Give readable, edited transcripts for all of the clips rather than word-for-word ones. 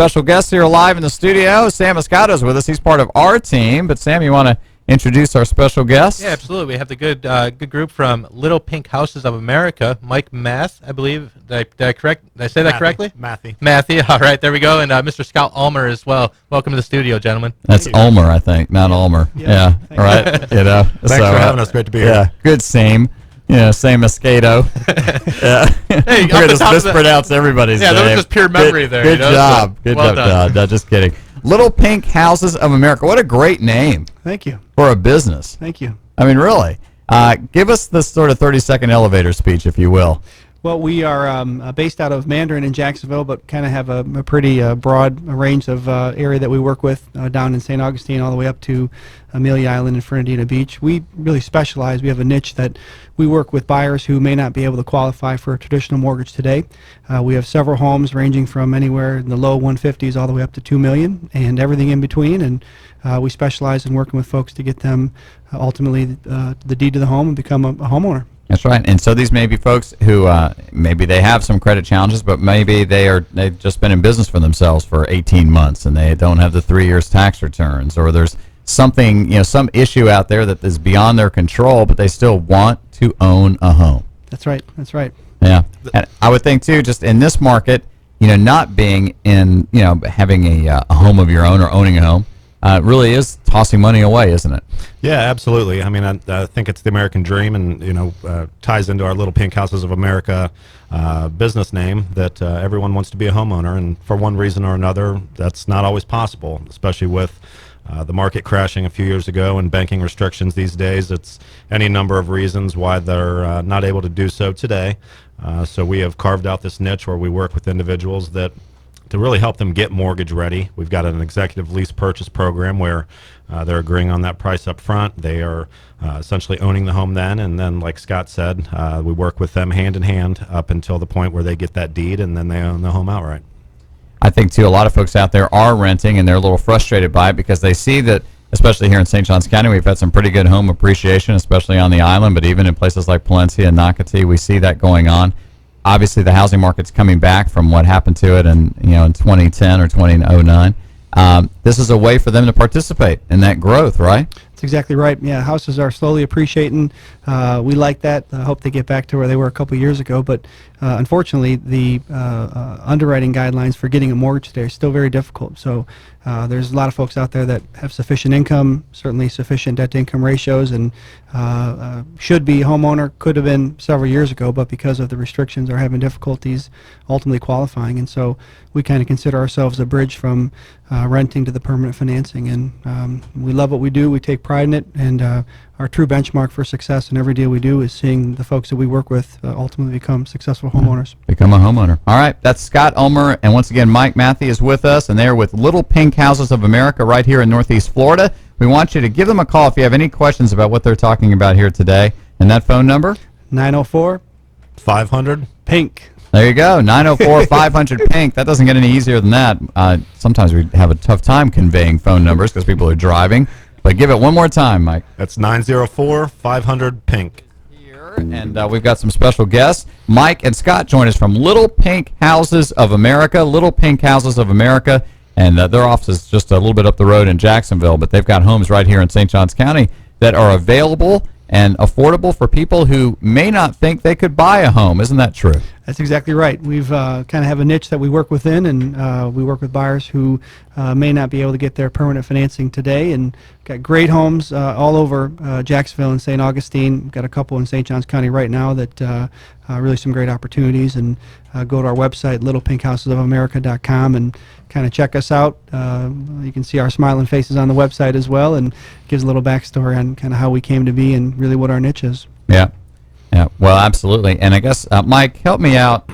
special guest here live in the studio. Sam Moscato's with us. He's part of our team. But, Sam, you want to introduce our special guest? Yeah, absolutely. We have the good group from Little Pink Houses of America. Mike Mathe, I believe. Did I say that correctly? Mathe. All right, there we go. And Mr. Scott Ulmer as well. Welcome to the studio, gentlemen. That's Ulmer, I think, not Ulmer. Yeah. All right. Thanks for having us. Great to be here. Yeah. Good, Sam. Yeah, Sam Moscato. Yeah. Hey, we're going to mispronounce everybody's name. Yeah, that was just pure memory there. Good job. So, good well job. No, just kidding. Little Pink Houses of America. What a great name. Thank you. For a business. Thank you. I mean, really. Give us the sort of 30-second elevator speech, if you will. Well, we are based out of Mandarin in Jacksonville, but kind of have a pretty broad range of area that we work with down in St. Augustine all the way up to Amelia Island and Fernandina Beach. We really specialize. We have a niche that we work with buyers who may not be able to qualify for a traditional mortgage today. We have several homes ranging from anywhere in the low 150s all the way up to $2 million and everything in between. And we specialize in working with folks to get them ultimately the deed to the home and become a homeowner. That's right. And so these may be folks who maybe they have some credit challenges, but maybe they've just been in business for themselves for 18 months and they don't have the 3 years tax returns, or there's something, some issue out there that is beyond their control, but they still want to own a home. That's right. That's right. Yeah. And I would think too, just in this market, not being in, having a home of your own or owning a home, really is tossing money away, isn't it? Yeah, absolutely. I mean, I think it's the American dream, and ties into our Little Pink Houses of America business name that everyone wants to be a homeowner, and for one reason or another, that's not always possible, especially with the market crashing a few years ago and banking restrictions these days. It's any number of reasons why they're not able to do so today. So we have carved out this niche where we work with individuals to really help them get mortgage ready. We've got an executive lease purchase program where they're agreeing on that price up front. They are essentially owning the home then, and then, like Scott said, we work with them hand in hand up until the point where they get that deed, and then they own the home outright. I think, too, a lot of folks out there are renting, and they're a little frustrated by it because they see that, especially here in St. Johns County, we've had some pretty good home appreciation, especially on the island, but even in places like Palencia and Nocatee, we see that going on. Obviously, the housing market's coming back from what happened to it in 2010 or 2009. This is a way for them to participate in that growth, right? That's exactly right. Yeah, houses are slowly appreciating. We like that. I hope they get back to where they were a couple years ago. But unfortunately, the underwriting guidelines for getting a mortgage today are still very difficult. So there's a lot of folks out there that have sufficient income, certainly sufficient debt-to-income ratios, and should be homeowner, could have been several years ago, but because of the restrictions are having difficulties ultimately qualifying. And so we kind of consider ourselves a bridge from renting to the permanent financing. And we love what we do. We take pride in it. And our true benchmark for success in every deal we do is seeing the folks that we work with ultimately become successful homeowners. Become a homeowner. All right. That's Scott Ulmer. And once again, Mike Mathe is with us, and they're with Little Pink Houses of America right here in Northeast Florida. We want you to give them a call if you have any questions about what they're talking about here today. And that phone number? 904-500-PINK. There you go, 904-500-PINK. That doesn't get any easier than that. Sometimes we have a tough time conveying phone numbers because people are driving. But give it one more time, Mike. That's 904-500-PINK. And we've got some special guests. Mike and Scott join us from Little Pink Houses of America. Little Pink Houses of America. And their office is just a little bit up the road in Jacksonville, but they've got homes right here in St. Johns County that are available and affordable for people who may not think they could buy a home. Isn't that true? That's exactly right. We've kind of have a niche that we work within, and we work with buyers who may not be able to get their permanent financing today, and got great homes all over Jacksonville and St. Augustine. We've got a couple in St. Johns County right now that really some great opportunities. And go to our website, littlepinkhouseofamerica.com, and kind of check us out. You can see our smiling faces on the website as well, and gives a little backstory on kind of how we came to be and really what our niche is. Yeah. Yeah, well, absolutely. And I guess, Mike, help me out.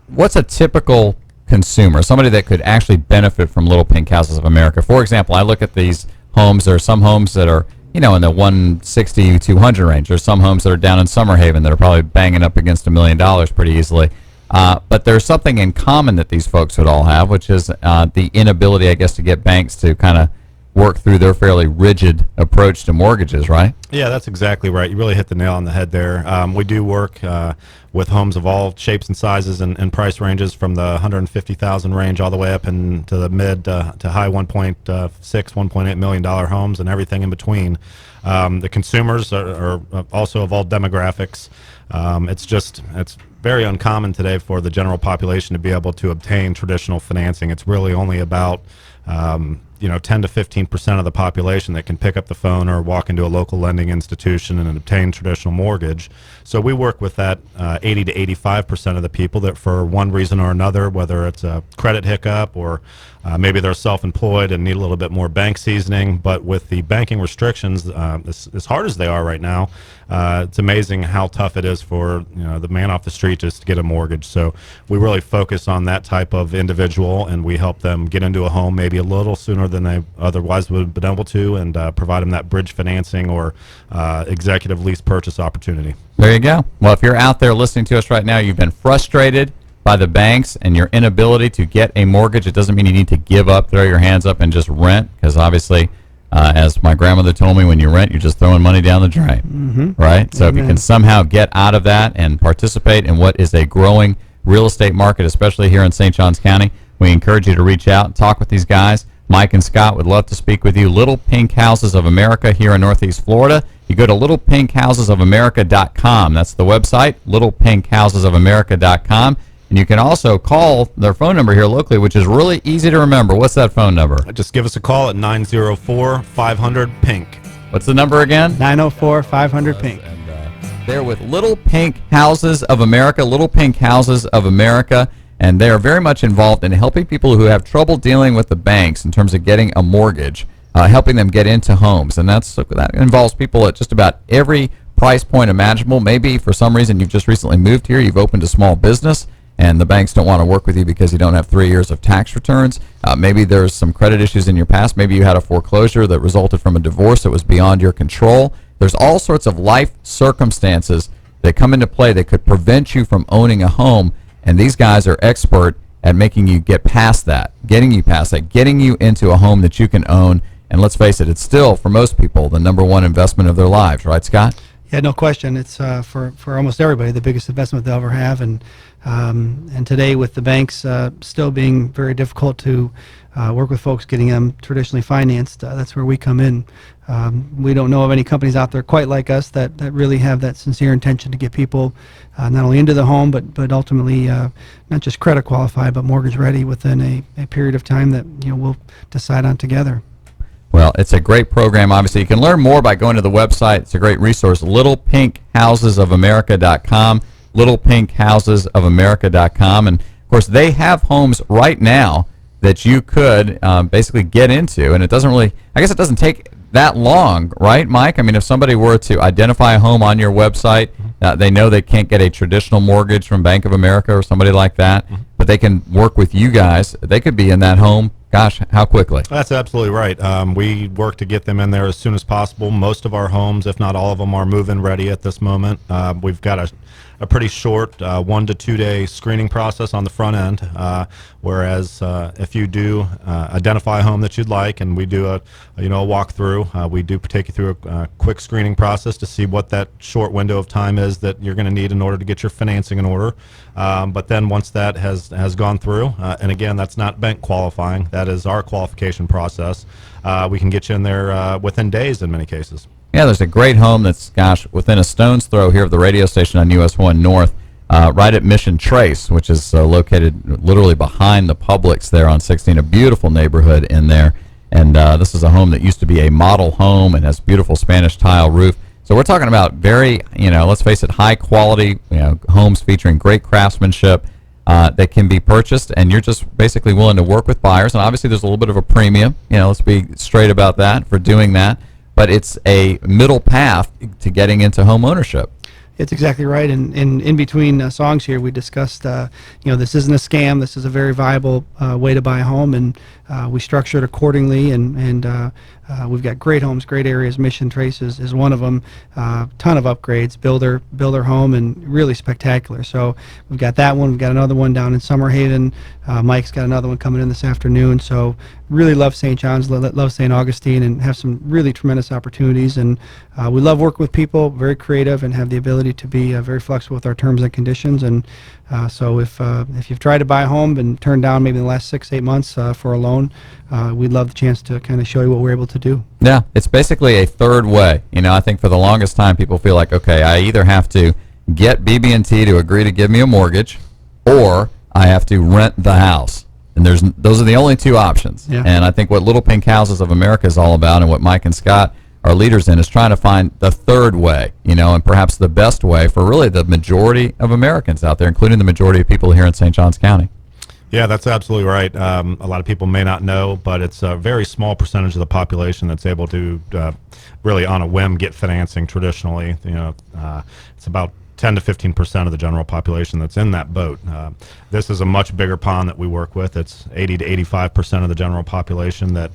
What's a typical consumer, somebody that could actually benefit from Little Pink Houses of America? For example, I look at these homes. There are some homes that are, in the 160, 200 range. There's some homes that are down in Summer Haven that are probably banging up against $1 million pretty easily. But there's something in common that these folks would all have, which is the inability, I guess, to get banks to kind of work through their fairly rigid approach to mortgages, right? Yeah, that's exactly right. You really hit the nail on the head there. We do work with homes of all shapes and sizes and price ranges, from the 150,000 range all the way up into the mid to high 1.6, $1.8 million homes, and everything in between. The consumers are also of all demographics. It's very uncommon today for the general population to be able to obtain traditional financing. It's really only about 10 to 15% of the population that can pick up the phone or walk into a local lending institution and obtain traditional mortgage. So we work with that 80 to 85% of the people that, for one reason or another, whether it's a credit hiccup or maybe they're self-employed and need a little bit more bank seasoning. But with the banking restrictions, as hard as they are right now, it's amazing how tough it is for the man off the street just to get a mortgage. So we really focus on that type of individual, and we help them get into a home maybe a little sooner than they otherwise would have been able to, and provide them that bridge financing or executive lease purchase opportunity. There you go. Well, if you're out there listening to us right now, you've been frustrated by the banks and your inability to get a mortgage. It doesn't mean you need to give up, throw your hands up, and just rent, because obviously, as my grandmother told me, when you rent, you're just throwing money down the drain, right? So if you can somehow get out of that and participate in what is a growing real estate market, especially here in St. Johns County, we encourage you to reach out and talk with these guys. Mike and Scott would love to speak with you. Little Pink Houses of America here in Northeast Florida. You go to littlepinkhouseesofamerica.com. That's the website, littlepinkhouseesofamerica.com. And you can also call their phone number here locally, which is really easy to remember. What's that phone number? Just give us a call at 904-500-PINK. What's the number again? 904-500-PINK. And they're with Little Pink Houses of America, Little Pink Houses of America. And they are very much involved in helping people who have trouble dealing with the banks in terms of getting a mortgage, helping them get into homes. And that involves people at just about every price point imaginable. Maybe for some reason you've just recently moved here, you've opened a small business, and the banks don't want to work with you because you don't have 3 years of tax returns. Maybe there's some credit issues in your past. Maybe you had a foreclosure that resulted from a divorce that was beyond your control. There's all sorts of life circumstances that come into play that could prevent you from owning a home. And these guys are expert at making you get past that, getting you past that, getting you into a home that you can own. And let's face it, it's still, for most people, the number one investment of their lives. Right, Scott? Yeah, no question. It's for almost everybody the biggest investment they'll ever have. And today, with the banks still being very difficult to work with folks getting them traditionally financed, that's where we come in. We don't know of any companies out there quite like us that really have that sincere intention to get people not only into the home, but ultimately not just credit qualified, but mortgage ready within a period of time that we'll decide on together. Well, it's a great program. Obviously, you can learn more by going to the website. It's a great resource, littlepinkhouseesofamerica.com, littlepinkhouseesofamerica.com. And, of course, they have homes right now that you could basically get into. And it doesn't really, I guess it doesn't take that long, right, Mike? I mean, if somebody were to identify a home on your website, they know they can't get a traditional mortgage from Bank of America or somebody like that, but they can work with you guys. They could be in that home, gosh, how quickly? That's absolutely right. We work to get them in there as soon as possible. Most of our homes, if not all of them, are move-in ready at this moment. We've got a pretty short 1 to 2 day screening process on the front end, whereas if you do identify a home that you'd like, and we do a walkthrough, we do take you through a quick screening process to see what that short window of time is that you're going to need in order to get your financing in order. But then once that has gone through, and again, that's not bank qualifying, that is our qualification process, we can get you in there within days in many cases. Yeah, there's a great home that's, gosh, within a stone's throw here of the radio station on US 1 North, right at Mission Trace, which is located literally behind the Publix there on 16, a beautiful neighborhood in there. And this is a home that used to be a model home and has beautiful Spanish tile roof. So we're talking about very, let's face it, high quality, homes featuring great craftsmanship that can be purchased, and you're just basically willing to work with buyers. And obviously there's a little bit of a premium, let's be straight about that, for doing that. But it's a middle path to getting into home ownership. It's exactly right. And in between songs here, we discussed, this isn't a scam. This is a very viable way to buy a home, and we structure it accordingly. And We've got great homes, great areas. Mission Trace is one of them. Ton of upgrades, builder home, and really spectacular. So we've got that one. We've got another one down in Summerhaven. Mike's got another one coming in this afternoon. So really love St. John's, love St. Augustine, and have some really tremendous opportunities. And we love working with people, very creative, and have the ability to be very flexible with our terms and conditions. And so if you've tried to buy a home and turned down maybe in the last 6-8 months for a loan, we'd love the chance to kind of show you what we're able to do. Yeah, it's basically a third way. You know, I think for the longest time people feel like, okay, I either have to get BB&T to agree to give me a mortgage, or I have to rent the house. And those are the only two options. Yeah. And I think what Little Pink Houses of America is all about, and what Mike and Scott are leaders in, is trying to find the third way, you know, and perhaps the best way for really the majority of Americans out there, including the majority of people here in St. Johns County. Yeah, that's absolutely right. A lot of people may not know, but it's a very small percentage of the population that's able to really on a whim get financing traditionally. You know, it's about 10 to 15% of the general population that's in that boat. This is a much bigger pond that we work with. It's 80 to 85% of the general population that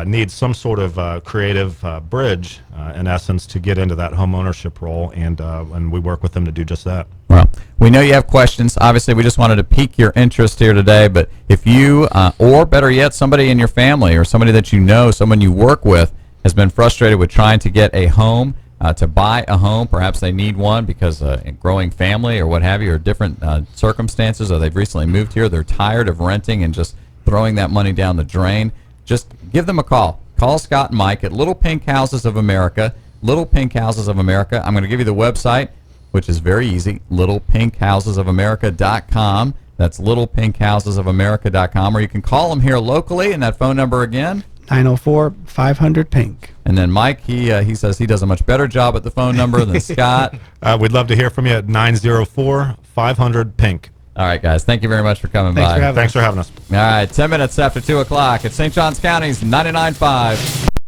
needs some sort of creative bridge, in essence, to get into that home ownership role, and we work with them to do just that. Well, we know you have questions. Obviously, we just wanted to pique your interest here today, but if you, or better yet, somebody in your family or somebody that you know, someone you work with, has been frustrated with trying to get a home, to buy a home, perhaps they need one because a growing family or what have you, or different circumstances, or they've recently moved here, they're tired of renting and just throwing that money down the drain, just give them a call. Call Scott and Mike at Little Pink Houses of America. Little Pink Houses of America. I'm going to give you the website, which is very easy, littlepinkhouseesofamerica.com. That's littlepinkhouseesofamerica.com, or you can call them here locally, and that phone number again, 904-500-PINK. And then Mike, he says he does a much better job at the phone number than Scott. We'd love to hear from you at 904-500-PINK. All right, guys. Thank you very much for coming Thanks by. for having Thanks for having us. All right, 10 minutes after 2 o'clock at St. Johns County's 99.5.